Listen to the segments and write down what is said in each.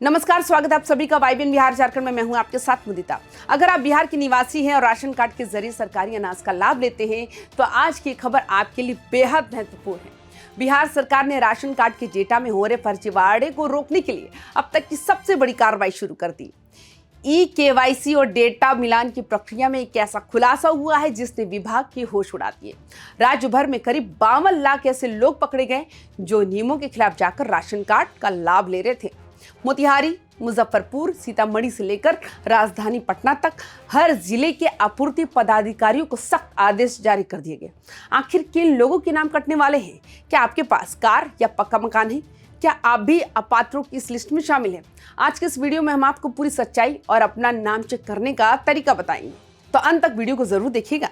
नमस्कार, स्वागत है आप सभी का वाइबिन बिहार झारखंड में। मैं हूं आपके साथ मुदिता। अगर आप बिहार के निवासी हैं और राशन कार्ड के जरिए सरकारी अनाज का लाभ लेते हैं तो आज की खबर आपके लिए बेहद महत्वपूर्ण है। बिहार सरकार ने राशन कार्ड के डेटा में हो रहे फर्जीवाड़े को रोकने के लिए अब तक की सबसे बड़ी कार्रवाई शुरू कर दी। KYC और डेटा मिलान की प्रक्रिया में एक ऐसा खुलासा हुआ है जिसने विभाग की होश उड़ा दिए। राज्य भर में करीब 52 लाख ऐसे लोग पकड़े गए जो नियमों के खिलाफ जाकर राशन कार्ड का लाभ ले रहे थे। मोतिहारी, मुजफ्फरपुर, सीतामढ़ी से लेकर राजधानी पटना तक हर जिले के आपूर्ति पदाधिकारियों को सख्त आदेश जारी कर दिए गए। आखिर किन लोगों के नाम कटने वाले हैं? क्या आपके पास कार या पक्का मकान है? क्या आप भी अपात्रों की इस लिस्ट में शामिल हैं? आज के इस वीडियो में हम आपको पूरी सच्चाई और अपना नाम चेक करने का तरीका बताएंगे, तो अंत तक वीडियो को जरूर देखिएगा।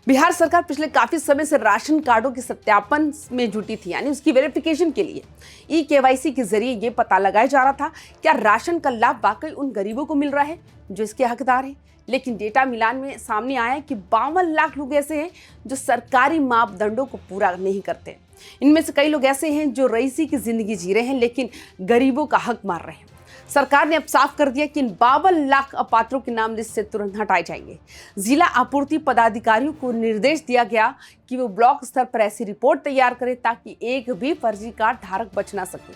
बिहार सरकार पिछले काफी समय से राशन कार्डों के सत्यापन में जुटी थी, यानी उसकी वेरिफिकेशन के लिए KYC के जरिए ये पता लगाया जा रहा था क्या राशन का लाभ वाकई उन गरीबों को मिल रहा है जो इसके हकदार हैं। लेकिन डेटा मिलान में सामने आया कि 52 लाख लोग ऐसे हैं जो सरकारी मापदंडों को पूरा नहीं करते। इनमें से कई लोग ऐसे हैं जो रईसी की जिंदगी जी रहे हैं लेकिन गरीबों का हक मार रहे हैं। सरकार ने अब साफ कर दिया कि इन 52 लाख अपात्रों के नाम लिस्ट से तुरंत हटाए जाएंगे। जिला आपूर्ति पदाधिकारियों को निर्देश दिया गया कि वो ब्लॉक स्तर पर ऐसी रिपोर्ट तैयार करें ताकि एक भी फर्जी कार्ड धारक बच ना सके।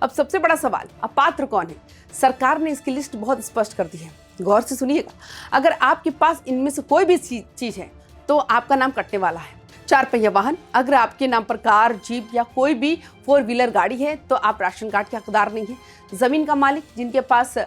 अब सबसे बड़ा सवाल, अपात्र कौन है? सरकार ने इसकी लिस्ट बहुत स्पष्ट कर दी है, गौर से सुनिएगा। अगर आपके पास इनमें से कोई भी चीज है तो आपका नाम कटने वाला है। 4 पहिया वाहन, अगर आपके नाम पर कार, जीप या कोई भी 4 व्हीलर गाड़ी है तो आप राशन कार्ड के हकदार नहीं हैं। जमीन का मालिक जिनके पास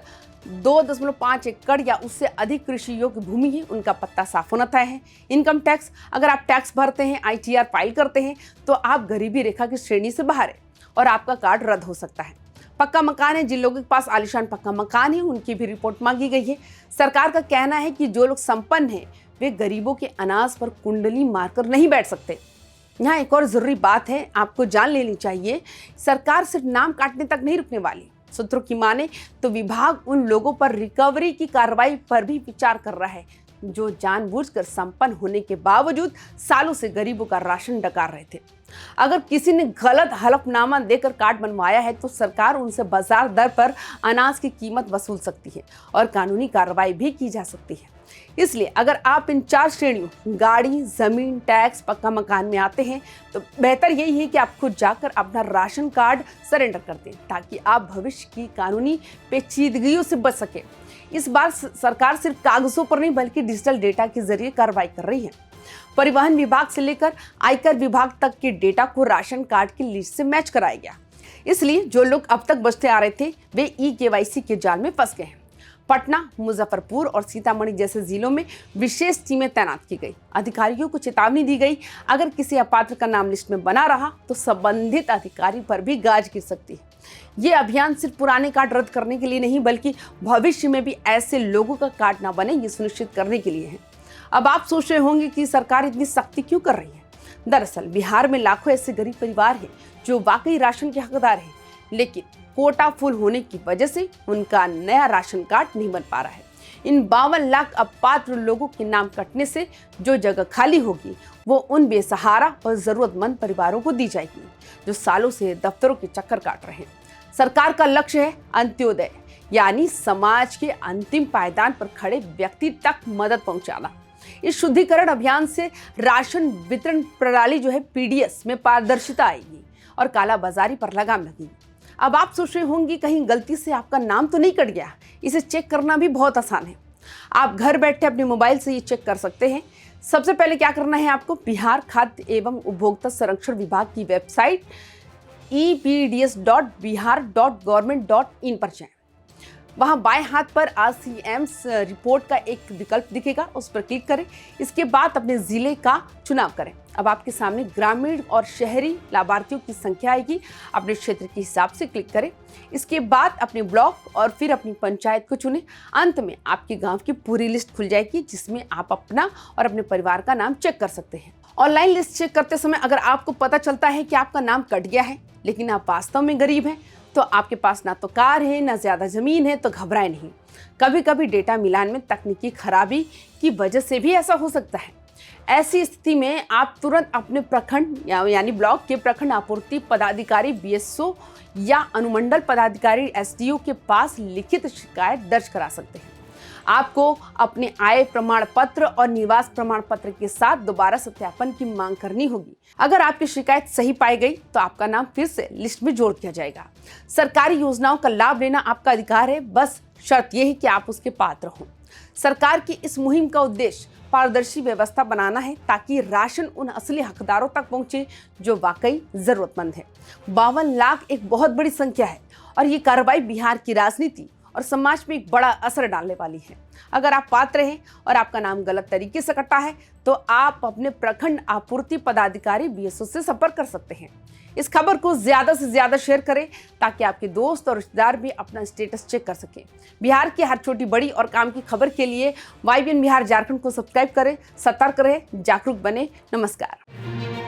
2.5 एकड़ या उससे अधिक कृषि योग्य भूमि है, उनका पत्ता साफ होना तय है। इनकम टैक्स, अगर आप टैक्स भरते हैं, ITR फाइल करते हैं तो आप गरीबी रेखा की श्रेणी से बाहर है और आपका कार्ड रद्द हो सकता है। पक्का मकान है, जिन लोगों के पास आलीशान पक्का मकान है उनकी भी रिपोर्ट मांगी गई है। सरकार का कहना है कि जो लोग संपन्न हैं वे गरीबों के अनाज पर कुंडली मारकर नहीं बैठ सकते। यहाँ एक और जरूरी बात है, आपको जान लेनी चाहिए, सरकार सिर्फ नाम काटने तक नहीं रुकने वाली। सूत्रों की माने तो विभाग उन लोगों पर रिकवरी की कार्रवाई पर भी विचार कर रहा है जो जानबूझकर संपन्न होने के बावजूद सालों से गरीबों का राशन डकार रहे थे। अगर किसी ने गलत हलफनामा देकर कार्ड बनवाया है तो सरकार उनसे बाजार दर पर अनाज की कीमत वसूल सकती है और कानूनी कार्रवाई भी की जा सकती है। इसलिए अगर आप इन 4 श्रेणियों गाड़ी, जमीन, टैक्स, पक्का मकान में आते हैं तो बेहतर यही है कि आप खुद जाकर अपना राशन कार्ड सरेंडर कर दें ताकि आप भविष्य की कानूनी पेचीदगियों से बच सके। इस बार सरकार सिर्फ कागजों पर नहीं बल्कि डिजिटल डेटा के जरिए कार्रवाई कर रही है। परिवहन विभाग से लेकर आयकर विभाग तक के डेटा को राशन कार्ड की लिस्ट से मैच कराया गया। इसलिए जो लोग अब तक बचते आ रहे थे वे KYC के जाल में फंस गए हैं। पटना, मुजफ्फरपुर और सीतामढ़ी जैसे जिलों में विशेष टीमें तैनात की गई। अधिकारियों को चेतावनी दी गई, अगर किसी अपात्र का नाम लिस्ट में बना रहा तो संबंधित अधिकारी पर भी गाज गिर सकती है। ये अभियान सिर्फ पुराने कार्ड रद्द करने के लिए नहीं बल्कि भविष्य में भी ऐसे लोगों का कार्ड ना बने, ये सुनिश्चित करने के लिए है। अब आप सोच रहे होंगे कि सरकार इतनी सख्ती क्यों कर रही है। दरअसल बिहार में लाखों ऐसे गरीब परिवार हैं जो वाकई राशन के हकदार हैं, लेकिन कोटा फुल होने की वजह से उनका नया राशन कार्ड नहीं बन पा रहा है। इन 52 लाख अपात्र लोगों के नाम कटने से जो जगह खाली होगी वो उन बेसहारा और जरूरतमंद परिवारों को दी जाएगी जो सालों से दफ्तरों के चक्कर काट रहे हैं। सरकार का लक्ष्य है अंत्योदय, यानी समाज के अंतिम पायदान पर खड़े व्यक्ति तक मदद पहुंचाना। इस शुद्धिकरण अभियान से राशन वितरण प्रणाली जो है PDS में पारदर्शिता आएगी और कालाबाजारी पर लगाम लगेगी। अब आप सोच रहे होंगे कहीं गलती से आपका नाम तो नहीं कट गया। इसे चेक करना भी बहुत आसान है। आप घर बैठे अपने मोबाइल से ये चेक कर सकते हैं। सबसे पहले क्या करना है, आपको बिहार खाद्य एवं उपभोक्ता संरक्षण विभाग की वेबसाइट epds.bihar.government.in पर जाएं। वहां बाएं हाथ पर RCM's रिपोर्ट का एक विकल्प दिखेगा, उस पर क्लिक करें। इसके बाद अपने जिले का चुनाव करें। अब आपके सामने ग्रामीण और शहरी लाभार्थियों की संख्या आएगी, अपने क्षेत्र के हिसाब से क्लिक करें। इसके बाद अपने ब्लॉक और फिर अपनी पंचायत को चुनें। अंत में आपके गांव की पूरी लिस्ट खुल जाएगी जिसमें आप अपना और अपने परिवार का नाम चेक कर सकते हैं। ऑनलाइन लिस्ट चेक करते समय अगर आपको पता चलता है कि आपका नाम कट गया है लेकिन आप वास्तव में गरीब हैं तो आपके पास ना तो कार है ना ज्यादा जमीन है, तो घबराए नहीं। कभी कभी डेटा मिलान में तकनीकी खराबी की वजह से भी ऐसा हो सकता है। ऐसी स्थिति में आप तुरंत अपने प्रखंड यानी ब्लॉक के प्रखंड आपूर्ति पदाधिकारी बीएसओ या अनुमंडल पदाधिकारी एसडीओ के पास लिखित शिकायत दर्ज करा सकते हैं। आपको अपने आय प्रमाण पत्र और निवास प्रमाण पत्र के साथ दोबारा सत्यापन की मांग करनी होगी। अगर आपकी शिकायत सही पाई गई तो आपका नाम फिर से लिस्ट में जोड़ दिया जाएगा। सरकारी योजनाओं का लाभ लेना आपका अधिकार है, बस शर्त यह है कि आप उसके पात्र हों। सरकार की इस मुहिम का उद्देश्य पारदर्शी व्यवस्था बनाना है ताकि राशन उन असली हकदारों तक पहुंचे जो वाकई जरूरतमंद है। 52 लाख एक बहुत बड़ी संख्या है और ये कार्रवाई बिहार की राजनीति और समाज में एक बड़ा असर डालने वाली है। अगर आप पात्र हैं और आपका नाम गलत तरीके से कटा है तो आप अपने प्रखंड आपूर्ति पदाधिकारी बीएसओ से संपर्क कर सकते हैं। इस खबर को ज्यादा से ज्यादा शेयर करें ताकि आपके दोस्त और रिश्तेदार भी अपना स्टेटस चेक कर सकें। बिहार की हर छोटी बड़ी और काम की खबर के लिए YBN बिहार झारखंड को सब्सक्राइब करें। सतर्क रहे, जागरूक बने। नमस्कार।